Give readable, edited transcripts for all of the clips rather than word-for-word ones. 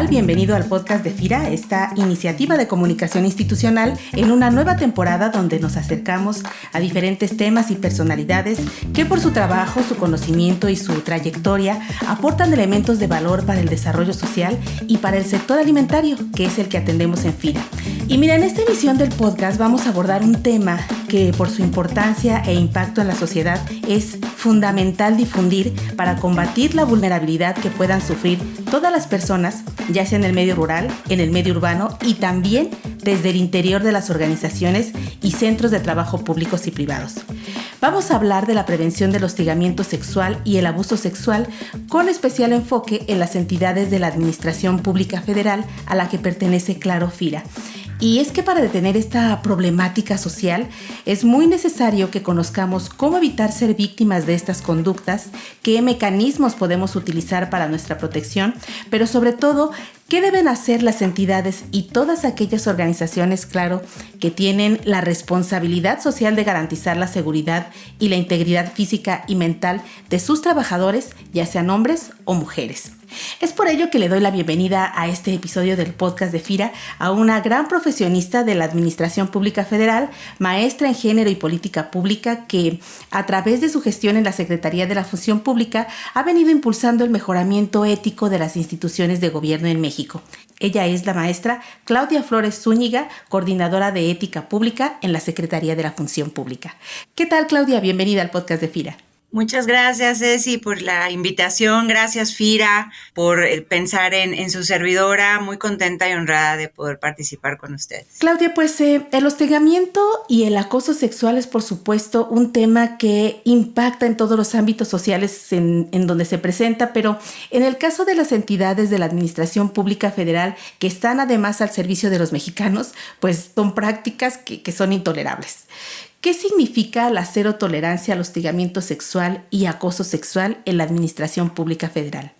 tal? Bienvenido al podcast de FIRA, esta iniciativa de comunicación institucional en una nueva temporada donde nos acercamos a diferentes temas y personalidades que por su trabajo, su conocimiento y su trayectoria aportan elementos de valor para el desarrollo social y para el sector alimentario, que es el que atendemos en FIRA. Y mira, en esta emisión del podcast vamos a abordar un tema que por su importancia e impacto en la sociedad es fundamental difundir para combatir la vulnerabilidad que puedan sufrir todas las personas, ya sea en el medio rural, en el medio urbano y también desde el interior de las organizaciones y centros de trabajo públicos y privados. Vamos a hablar de la prevención del hostigamiento sexual y el abuso sexual con especial enfoque en las entidades de la Administración Pública Federal a la que pertenece Claro FIRA. Y es que para detener esta problemática social es muy necesario que conozcamos cómo evitar ser víctimas de estas conductas, qué mecanismos podemos utilizar para nuestra protección, pero sobre todo, qué deben hacer las entidades y todas aquellas organizaciones, claro, que tienen la responsabilidad social de garantizar la seguridad y la integridad física y mental de sus trabajadores, ya sean hombres o mujeres. Es por ello que le doy la bienvenida a este episodio del podcast de FIRA a una gran profesionista de la Administración Pública Federal, maestra en Género y Política Pública, que a través de su gestión en la Secretaría de la Función Pública ha venido impulsando el mejoramiento ético de las instituciones de gobierno en México. Ella es la maestra Claudia Flores Zúñiga, coordinadora de Ética Pública en la Secretaría de la Función Pública. ¿Qué tal, Claudia? Bienvenida al podcast de FIRA. Muchas gracias, Ceci, por la invitación. Gracias, FIRA, por pensar en su servidora. Muy contenta y honrada de poder participar con ustedes. Claudia, pues el hostigamiento y el acoso sexual es, por supuesto, un tema que impacta en todos los ámbitos sociales en donde se presenta, pero en el caso de las entidades de la Administración Pública Federal, que están además al servicio de los mexicanos, pues son prácticas que son intolerables. ¿Qué significa la cero tolerancia al hostigamiento sexual y acoso sexual en la Administración Pública Federal?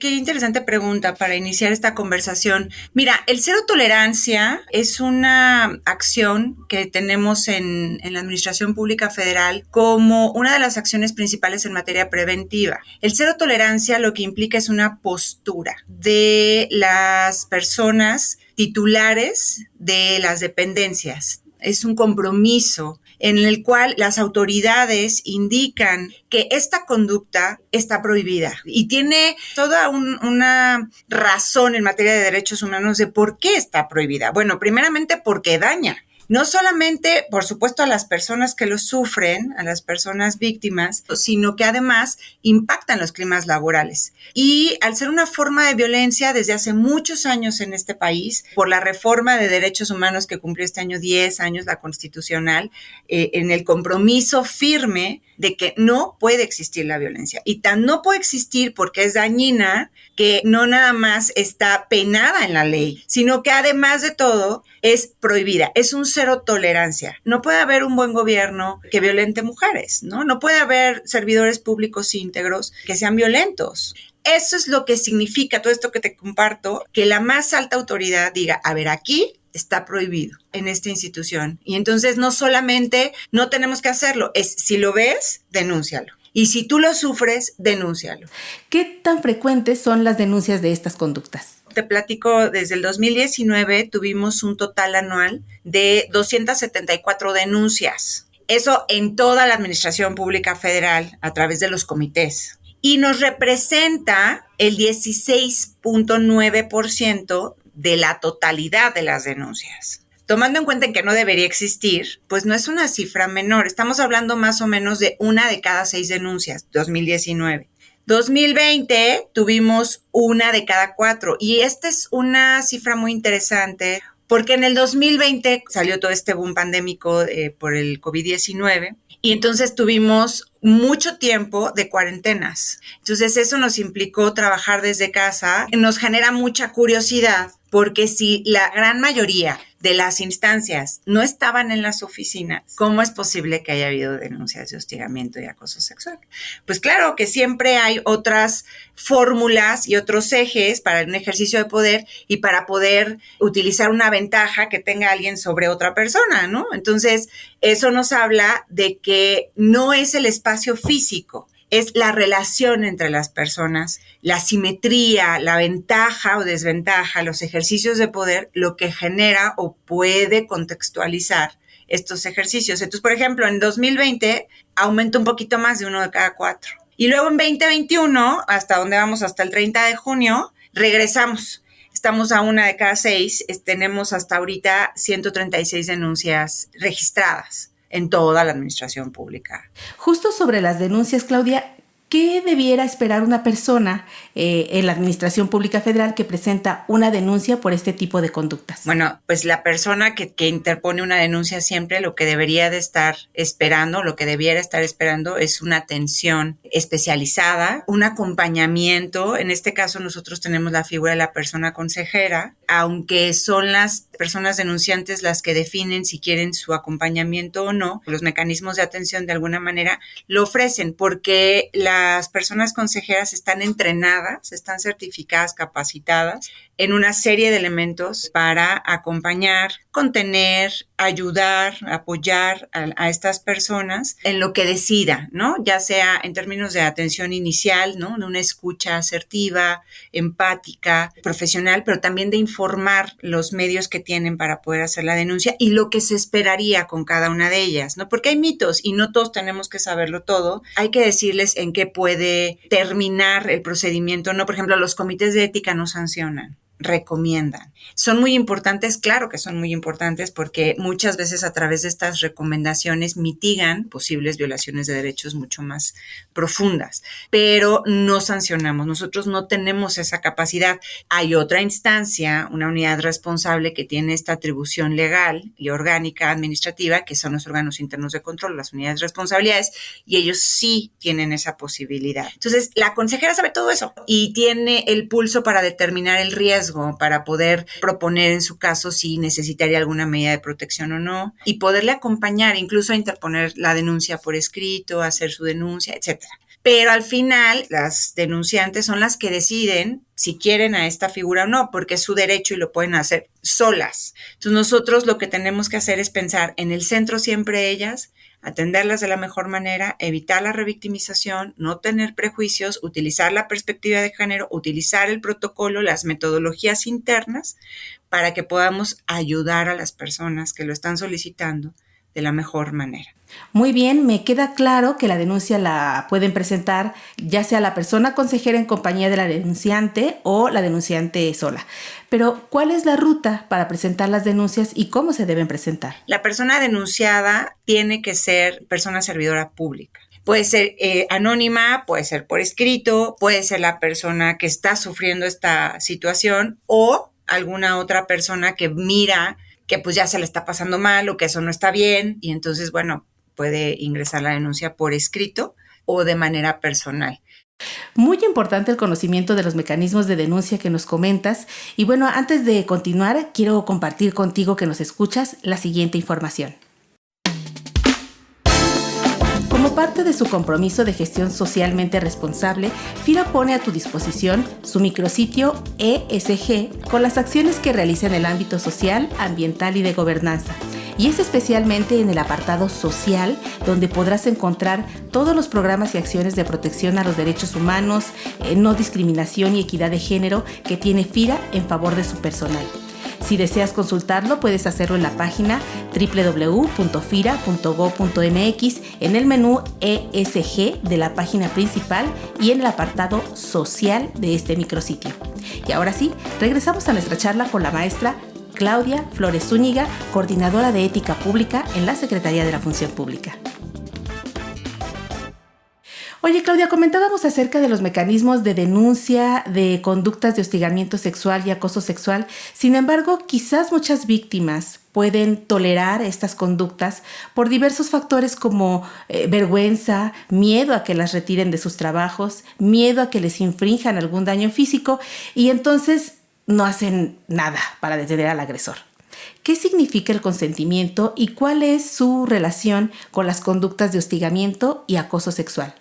Qué interesante pregunta para iniciar esta conversación. Mira, el cero tolerancia es una acción que tenemos en la Administración Pública Federal como una de las acciones principales en materia preventiva. El cero tolerancia lo que implica es una postura de las personas titulares de las dependencias. Es un compromiso en el cual las autoridades indican que esta conducta está prohibida y tiene toda una razón en materia de derechos humanos de por qué está prohibida. Bueno, primeramente porque daña. No solamente, por supuesto, a las personas que lo sufren, a las personas víctimas, sino que además impactan los climas laborales. Y al ser una forma de violencia desde hace muchos años en este país, por la reforma de derechos humanos que cumplió este año 10 años, la constitucional, en el compromiso firme de que no puede existir la violencia. Y tan no puede existir porque es dañina, que no nada más está penada en la ley, sino que además de todo es prohibida. Es un cero tolerancia. No puede haber un buen gobierno que violente mujeres, ¿no? No puede haber servidores públicos íntegros que sean violentos. Eso es lo que significa todo esto que te comparto, que la más alta autoridad diga, a ver, aquí está prohibido en esta institución. Y entonces no solamente no tenemos que hacerlo, es si lo ves, denúncialo. Y si tú lo sufres, denúncialo. ¿Qué tan frecuentes son las denuncias de estas conductas? Te platico, desde el 2019 tuvimos un total anual de 274 denuncias. Eso en toda la Administración Pública Federal a través de los comités. Y nos representa el 16.9% de la totalidad de las denuncias. Tomando en cuenta que no debería existir, pues no es una cifra menor. Estamos hablando más o menos de 1 de cada 6 denuncias, 2019. 2020 tuvimos 1 de cada 4 y esta es una cifra muy interesante porque en el 2020 salió todo este boom pandémico por el COVID-19 y entonces tuvimos mucho tiempo de cuarentenas. Entonces eso nos implicó trabajar desde casa. Nos genera mucha curiosidad porque si la gran mayoría de las instancias no estaban en las oficinas, ¿cómo es posible que haya habido denuncias de hostigamiento y acoso sexual? Pues claro que siempre hay otras fórmulas y otros ejes para un ejercicio de poder y para poder utilizar una ventaja que tenga alguien sobre otra persona, ¿no? Entonces, eso nos habla de que no es el espacio físico, es la relación entre las personas, la simetría, la ventaja o desventaja, los ejercicios de poder, lo que genera o puede contextualizar estos ejercicios. Entonces, por ejemplo, en 2020 aumenta un poquito más de 1 de cada 4. Y luego en 2021, hasta donde vamos, hasta el 30 de junio, regresamos. Estamos a 1 de cada 6, tenemos hasta ahorita 136 denuncias registradas en toda la administración pública. Justo sobre las denuncias, Claudia, ¿qué debiera esperar una persona en la Administración Pública Federal que presenta una denuncia por este tipo de conductas? Bueno, pues la persona que interpone una denuncia siempre lo que debería de estar esperando, lo que debiera estar esperando es una atención especializada, un acompañamiento. En este caso nosotros tenemos la figura de la persona consejera, aunque son las personas denunciantes las que definen si quieren su acompañamiento o no. Los mecanismos de atención de alguna manera lo ofrecen porque las personas consejeras están entrenadas, están certificadas, capacitadas en una serie de elementos para acompañar, contener, ayudar, apoyar a estas personas en lo que decida, ¿no? Ya sea en términos de atención inicial, ¿no? De una escucha asertiva, empática, profesional, pero también de informar los medios que tienen para poder hacer la denuncia y lo que se esperaría con cada una de ellas, ¿no? Porque hay mitos y no todos tenemos que saberlo todo. Hay que decirles en qué puede terminar el procedimiento, ¿no? Por ejemplo, los comités de ética no sancionan, recomiendan. Son muy importantes, claro que son muy importantes porque muchas veces a través de estas recomendaciones mitigan posibles violaciones de derechos mucho más profundas, pero no sancionamos, nosotros no tenemos esa capacidad. Hay otra instancia, una unidad responsable que tiene esta atribución legal y orgánica administrativa, que son los órganos internos de control, las unidades de responsabilidades, y ellos sí tienen esa posibilidad. Entonces, la consejera sabe todo eso y tiene el pulso para determinar el riesgo, para poder proponer en su caso si necesitaría alguna medida de protección o no y poderle acompañar, incluso a interponer la denuncia por escrito, hacer su denuncia, etcétera. Pero al final las denunciantes son las que deciden si quieren a esta figura o no, porque es su derecho y lo pueden hacer solas. Entonces nosotros lo que tenemos que hacer es pensar en el centro siempre ellas, atenderlas de la mejor manera, evitar la revictimización, no tener prejuicios, utilizar la perspectiva de género, utilizar el protocolo, las metodologías internas para que podamos ayudar a las personas que lo están solicitando de la mejor manera. Muy bien, me queda claro que la denuncia la pueden presentar ya sea la persona consejera en compañía de la denunciante o la denunciante sola. Pero, ¿cuál es la ruta para presentar las denuncias y cómo se deben presentar? La persona denunciada tiene que ser persona servidora pública. Puede ser anónima, puede ser por escrito, puede ser la persona que está sufriendo esta situación o alguna otra persona que mira que pues ya se le está pasando mal o que eso no está bien y entonces, bueno, puede ingresar la denuncia por escrito o de manera personal. Muy importante el conocimiento de los mecanismos de denuncia que nos comentas. Y bueno, antes de continuar, quiero compartir contigo que nos escuchas la siguiente información. Como parte de su compromiso de gestión socialmente responsable, FIRA pone a tu disposición su micrositio ESG con las acciones que realiza en el ámbito social, ambiental y de gobernanza. Y es especialmente en el apartado social donde podrás encontrar todos los programas y acciones de protección a los derechos humanos, no discriminación y equidad de género que tiene FIRA en favor de su personal. Si deseas consultarlo, puedes hacerlo en la página www.fira.gov.mx en el menú ESG de la página principal y en el apartado social de este micrositio. Y ahora sí, regresamos a nuestra charla con la maestra Claudia Flores Zúñiga, coordinadora de Ética Pública en la Secretaría de la Función Pública. Oye, Claudia, comentábamos acerca de los mecanismos de denuncia de conductas de hostigamiento sexual y acoso sexual. Sin embargo, quizás muchas víctimas pueden tolerar estas conductas por diversos factores como vergüenza, miedo a que las retiren de sus trabajos, miedo a que les infrinjan algún daño físico y entonces no hacen nada para detener al agresor. ¿Qué significa el consentimiento y cuál es su relación con las conductas de hostigamiento y acoso sexual?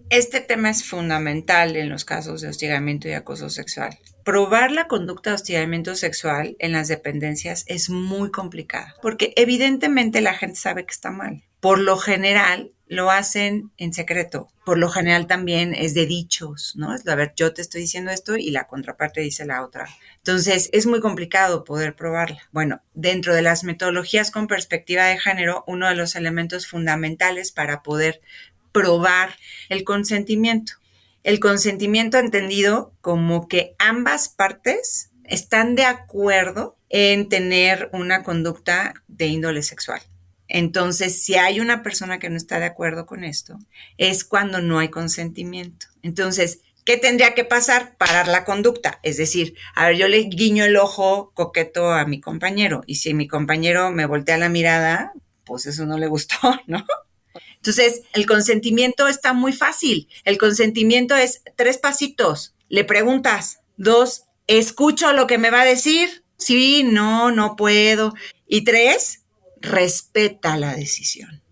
Este tema es fundamental en los casos de hostigamiento y acoso sexual. Probar la conducta de hostigamiento sexual en las dependencias es muy complicado porque evidentemente la gente sabe que está mal. Por lo general, lo hacen en secreto. Por lo general también es de dichos, ¿no? Es, a ver, yo te estoy diciendo esto y la contraparte dice la otra. Entonces, es muy complicado poder probarla. Bueno, dentro de las metodologías con perspectiva de género, uno de los elementos fundamentales para poder probar el consentimiento. El consentimiento entendido como que ambas partes están de acuerdo en tener una conducta de índole sexual. Entonces, si hay una persona que no está de acuerdo con esto, es cuando no hay consentimiento. Entonces, ¿qué tendría que pasar? Parar la conducta. Es decir, a ver, yo le guiño el ojo coqueto a mi compañero y si mi compañero me voltea la mirada, pues eso no le gustó, ¿no? Entonces, el consentimiento está muy fácil. El consentimiento es 3 pasitos. Le preguntas. 2, escucho lo que me va a decir. Sí, no, no puedo. Y 3, respeta la decisión.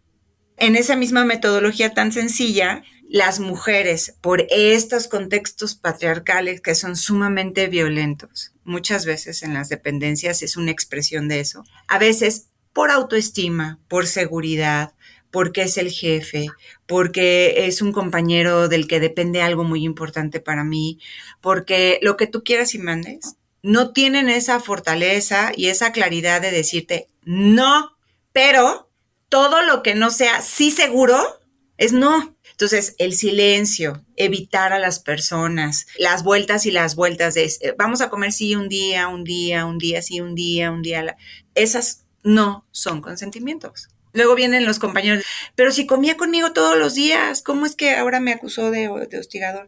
En esa misma metodología tan sencilla, las mujeres, por estos contextos patriarcales que son sumamente violentos, muchas veces en las dependencias es una expresión de eso, a veces por autoestima, por seguridad, porque es el jefe, porque es un compañero del que depende algo muy importante para mí, porque lo que tú quieras y mandes, no tienen esa fortaleza y esa claridad de decirte no, pero todo lo que no sea sí seguro es no. Entonces, el silencio, evitar a las personas, las vueltas y las vueltas de vamos a comer sí un día sí un día. Esas no son consentimientos. Luego vienen los compañeros, pero si comía conmigo todos los días, ¿cómo es que ahora me acusó de hostigador?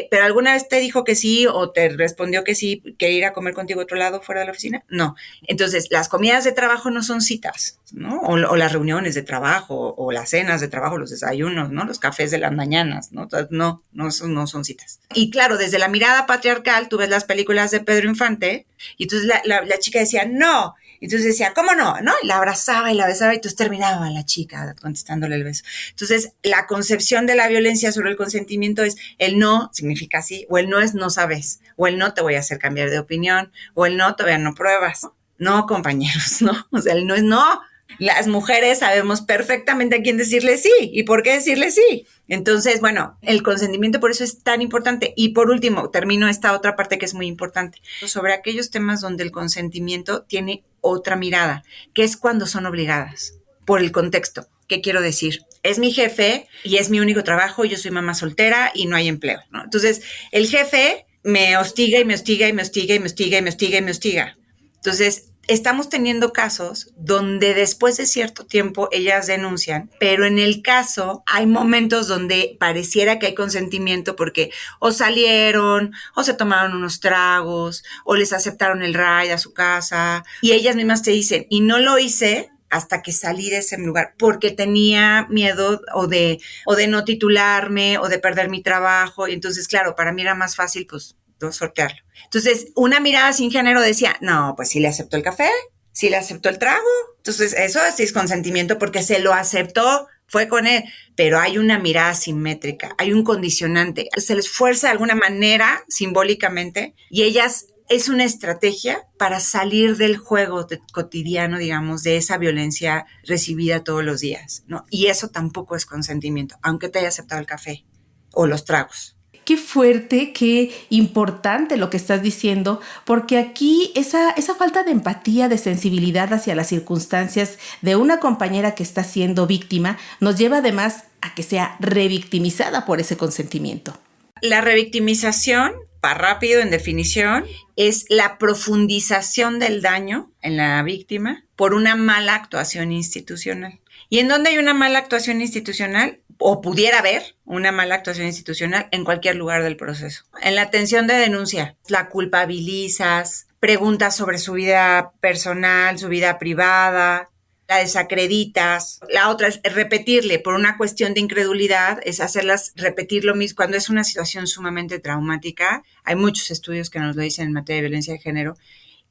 Pero ¿alguna vez te dijo que sí o te respondió que sí, que ir a comer contigo a otro lado fuera de la oficina? No. Entonces, las comidas de trabajo no son citas, ¿no? O las reuniones de trabajo, o las cenas de trabajo, los desayunos, ¿no? Los cafés de las mañanas, ¿no? No son citas. Y claro, desde la mirada patriarcal, tú ves las películas de Pedro Infante, y entonces la chica decía, no. Entonces decía, ¿cómo no? ¿No? Y la abrazaba y la besaba y entonces terminaba la chica contestándole el beso. Entonces, la concepción de la violencia sobre el consentimiento es el no significa sí, o el no es no sabes, o el no te voy a hacer cambiar de opinión, o el no todavía no pruebas. No, compañeros, ¿no? O sea, el no es no. Las mujeres sabemos perfectamente a quién decirle sí y por qué decirle sí. Entonces, bueno, el consentimiento por eso es tan importante. Y por último, termino esta otra parte que es muy importante, sobre aquellos temas donde el consentimiento tiene otra mirada, que es cuando son obligadas por el contexto. ¿Qué quiero decir? Es mi jefe y es mi único trabajo, yo soy mamá soltera y no hay empleo, ¿no? Entonces, el jefe me hostiga y me hostiga y me hostiga y me hostiga y me hostiga y me hostiga. Entonces, estamos teniendo casos donde después de cierto tiempo ellas denuncian, pero en el caso hay momentos donde pareciera que hay consentimiento porque o salieron, o se tomaron unos tragos, o les aceptaron el ride a su casa, y ellas mismas te dicen, y no lo hice hasta que salí de ese lugar, porque tenía miedo o de no titularme, o de perder mi trabajo, y entonces, claro, para mí era más fácil, pues, sortearlo. Entonces, una mirada sin género decía, no, pues sí le aceptó el café, sí le aceptó el trago. Entonces, eso es consentimiento porque se lo aceptó, fue con él. Pero hay una mirada simétrica, hay un condicionante. Se les fuerza de alguna manera, simbólicamente, y ellas es una estrategia para salir del juego cotidiano, digamos, de esa violencia recibida todos los días, ¿no? Y eso tampoco es consentimiento, aunque te haya aceptado el café o los tragos. Qué fuerte, qué importante lo que estás diciendo, porque aquí esa falta de empatía, de sensibilidad hacia las circunstancias de una compañera que está siendo víctima, nos lleva además a que sea revictimizada por ese consentimiento. La revictimización, para rápido en definición, es la profundización del daño en la víctima por una mala actuación institucional. ¿Y en dónde hay una mala actuación institucional? O pudiera haber una mala actuación institucional en cualquier lugar del proceso. En la atención de denuncia, la culpabilizas, preguntas sobre su vida personal, su vida privada, la desacreditas. La otra es repetirle por una cuestión de incredulidad, es hacerlas repetir lo mismo cuando es una situación sumamente traumática. Hay muchos estudios que nos lo dicen en materia de violencia de género,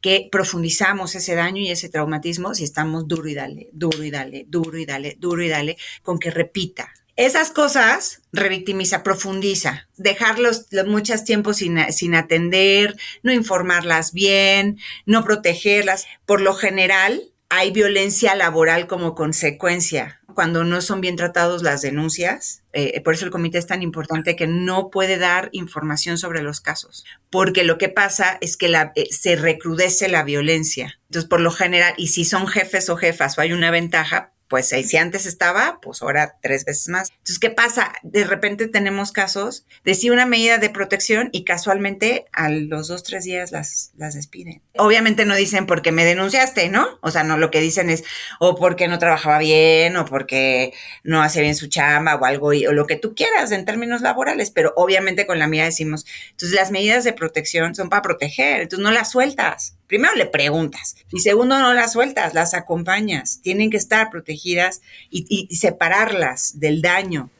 que profundizamos ese daño y ese traumatismo si estamos duro y dale, con que repita. Esas cosas revictimiza, profundiza, dejarlos muchos tiempos sin atender, no informarlas bien, no protegerlas. Por lo general, hay violencia laboral como consecuencia cuando no son bien tratados las denuncias. Por eso el comité es tan importante, que no puede dar información sobre los casos, porque lo que pasa es que se recrudece la violencia. Entonces, por lo general, y si son jefes o jefas o hay una ventaja, pues si antes estaba, pues ahora 3 veces más. Entonces, ¿qué pasa? De repente tenemos casos de sí una medida de protección y casualmente a los 2-3 días las despiden. Obviamente no dicen porque me denunciaste, ¿no? O sea, no, lo que dicen es o porque no trabajaba bien o porque no hacía bien su chamba o algo, o lo que tú quieras en términos laborales, pero obviamente con la medida decimos, entonces las medidas de protección son para proteger, entonces no las sueltas. Primero le preguntas y segundo no las sueltas, las acompañas. Tienen que estar protegidas y separarlas del daño.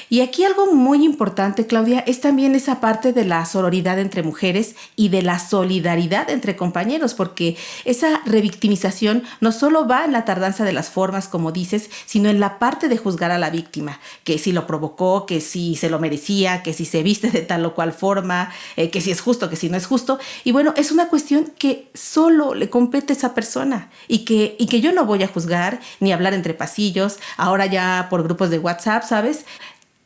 Y aquí algo muy importante, Claudia, es también esa parte de la sororidad entre mujeres y de la solidaridad entre compañeros, porque esa revictimización no solo va en la tardanza de las formas, como dices, sino en la parte de juzgar a la víctima, que si lo provocó, que si se lo merecía, que si se viste de tal o cual forma, que si es justo, que si no es justo. Y bueno, es una cuestión que solo le compete a esa persona y que yo no voy a juzgar ni hablar entre pasillos, ahora ya por grupos de WhatsApp, ¿sabes?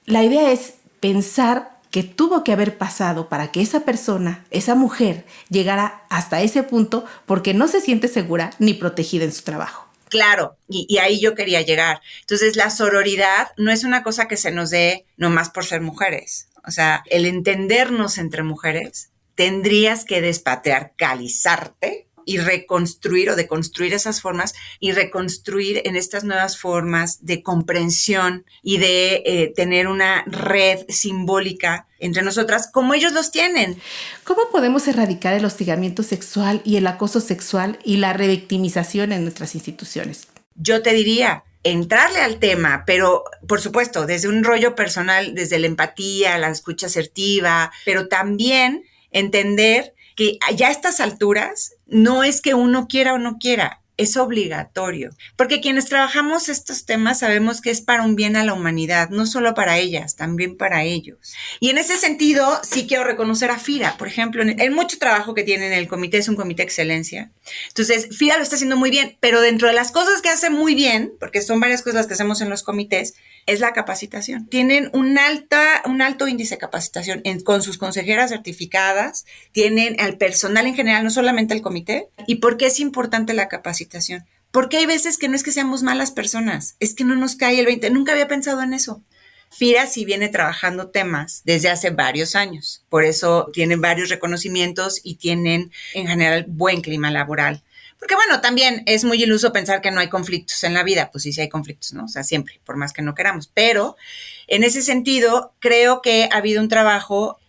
La idea es pensar que tuvo que haber pasado para que esa persona, esa mujer, llegara hasta ese punto porque no se siente segura ni protegida en su trabajo. Claro, y ahí yo quería llegar. Entonces, la sororidad no es una cosa que se nos dé nomás por ser mujeres. O sea, el entendernos entre mujeres, tendrías que despatriarcalizarte y reconstruir o deconstruir esas formas y reconstruir en estas nuevas formas de comprensión y de tener una red simbólica entre nosotras como ellos los tienen. ¿Cómo podemos erradicar el hostigamiento sexual y el acoso sexual y la revictimización en nuestras instituciones? Yo te diría, entrarle al tema, pero por supuesto, desde un rollo personal, desde la empatía, la escucha asertiva, pero también entender que ya a estas alturas no es que uno quiera o no quiera, es obligatorio. Porque quienes trabajamos estos temas sabemos que es para un bien a la humanidad, no solo para ellas, también para ellos. Y en ese sentido, sí quiero reconocer a FIRA, por ejemplo, el mucho trabajo que tiene en el comité, es un comité de excelencia. Entonces, FIRA lo está haciendo muy bien, pero dentro de las cosas que hace muy bien, porque son varias cosas que hacemos en los comités, es la capacitación. Tienen un alto índice de capacitación con sus consejeras certificadas, tienen al personal en general, no solamente el comité. ¿Y por qué es importante la capacitación? Porque hay veces que no es que seamos malas personas, es que no nos cae el 20. Nunca había pensado en eso. FIRA sí viene trabajando temas desde hace varios años, por eso tienen varios reconocimientos y tienen en general buen clima laboral. Porque bueno, también es muy iluso pensar que no hay conflictos en la vida, pues sí hay conflictos, ¿no? O sea, siempre, por más que no queramos. Pero en ese sentido, creo que ha habido un trabajo,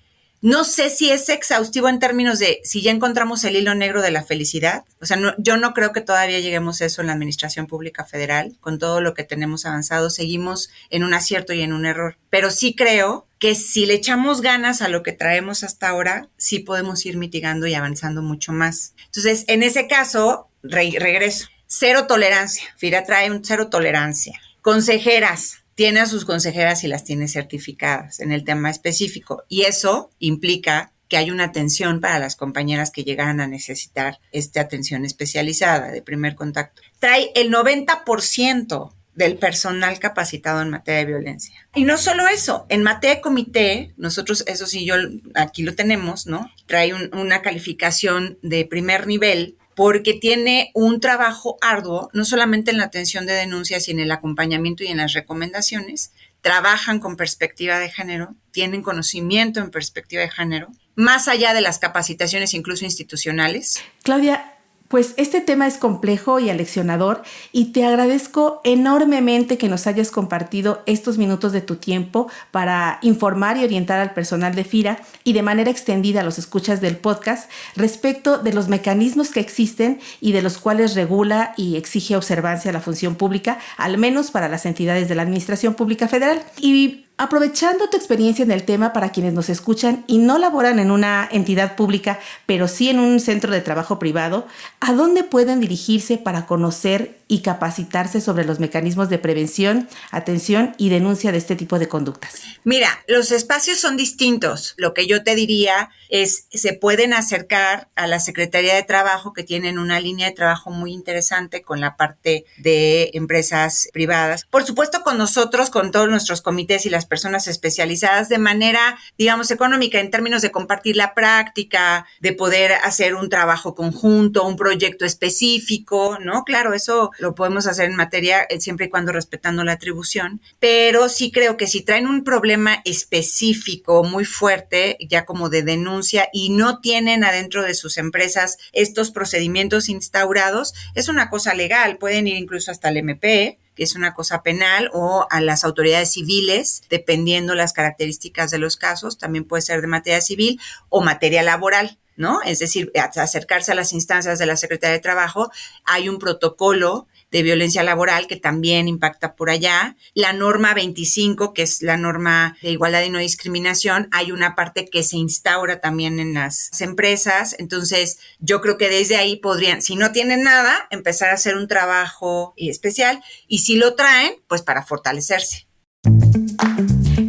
no sé si es exhaustivo en términos de si ya encontramos el hilo negro de la felicidad. O sea, yo no creo que todavía lleguemos a eso en la Administración Pública Federal. Con todo lo que tenemos avanzado, seguimos en un acierto y en un error. Pero sí creo que si le echamos ganas a lo que traemos hasta ahora, sí podemos ir mitigando y avanzando mucho más. Entonces, en ese caso, regreso. Cero tolerancia. FIRA trae un cero tolerancia. Consejeras. Tiene a sus consejeras y las tiene certificadas en el tema específico. Y eso implica que hay una atención para las compañeras que llegan a necesitar esta atención especializada de primer contacto. Trae el 90% del personal capacitado en materia de violencia. Y no solo eso, en materia de comité, nosotros, eso sí, aquí lo tenemos, ¿no? Trae una calificación de primer nivel porque tiene un trabajo arduo, no solamente en la atención de denuncias, sino en el acompañamiento y en las recomendaciones. Trabajan con perspectiva de género, tienen conocimiento en perspectiva de género, más allá de las capacitaciones incluso institucionales. Claudia, pues este tema es complejo y aleccionador y te agradezco enormemente que nos hayas compartido estos minutos de tu tiempo para informar y orientar al personal de FIRA y de manera extendida a los escuchas del podcast respecto de los mecanismos que existen y de los cuales regula y exige observancia a la función pública, al menos para las entidades de la Administración Pública Federal. Y Aprovechando tu experiencia en el tema para quienes nos escuchan y no laboran en una entidad pública, pero sí en un centro de trabajo privado, ¿a dónde pueden dirigirse para conocer y capacitarse sobre los mecanismos de prevención, atención y denuncia de este tipo de conductas? Mira, los espacios son distintos. Lo que yo te diría es, se pueden acercar a la Secretaría de Trabajo, que tienen una línea de trabajo muy interesante con la parte de empresas privadas. Por supuesto, con nosotros, con todos nuestros comités y las personas especializadas de manera, digamos, económica, en términos de compartir la práctica, de poder hacer un trabajo conjunto, un proyecto específico, ¿no? Claro, eso lo podemos hacer en materia siempre y cuando respetando la atribución, pero sí creo que si traen un problema específico muy fuerte, ya como de denuncia, y no tienen adentro de sus empresas estos procedimientos instaurados, es una cosa legal, pueden ir incluso hasta el MP, que es una cosa penal, o a las autoridades civiles, dependiendo las características de los casos, también puede ser de materia civil o materia laboral, ¿no? Es decir, acercarse a las instancias de la Secretaría de Trabajo. Hay un protocolo de violencia laboral que también impacta por allá. La norma 25, que es la norma de igualdad y no discriminación, hay una parte que se instaura también en las empresas. Entonces, yo creo que desde ahí podrían, si no tienen nada, empezar a hacer un trabajo especial, y si lo traen, pues para fortalecerse.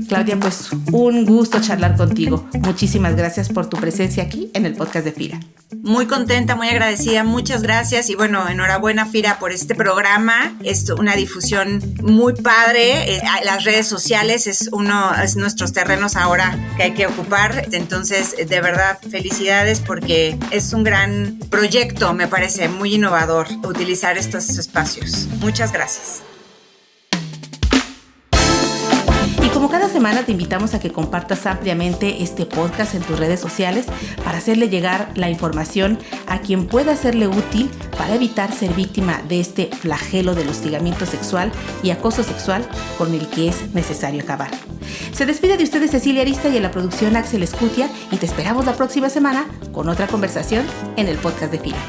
Claudia, pues un gusto charlar contigo. Muchísimas gracias por tu presencia aquí en el podcast de FIRA. Muy contenta, muy agradecida, muchas gracias y bueno, enhorabuena FIRA por este programa. Es una difusión muy padre. Las redes sociales es nuestros terrenos ahora que hay que ocupar. Entonces, de verdad, felicidades porque es un gran proyecto, me parece muy innovador utilizar estos espacios. Muchas gracias. Y como cada semana te invitamos a que compartas ampliamente este podcast en tus redes sociales para hacerle llegar la información a quien pueda serle útil para evitar ser víctima de este flagelo del hostigamiento sexual y acoso sexual con el que es necesario acabar. Se despide de ustedes Cecilia Arista y en la producción Axel Escutia, y te esperamos la próxima semana con otra conversación en el podcast de FIRA.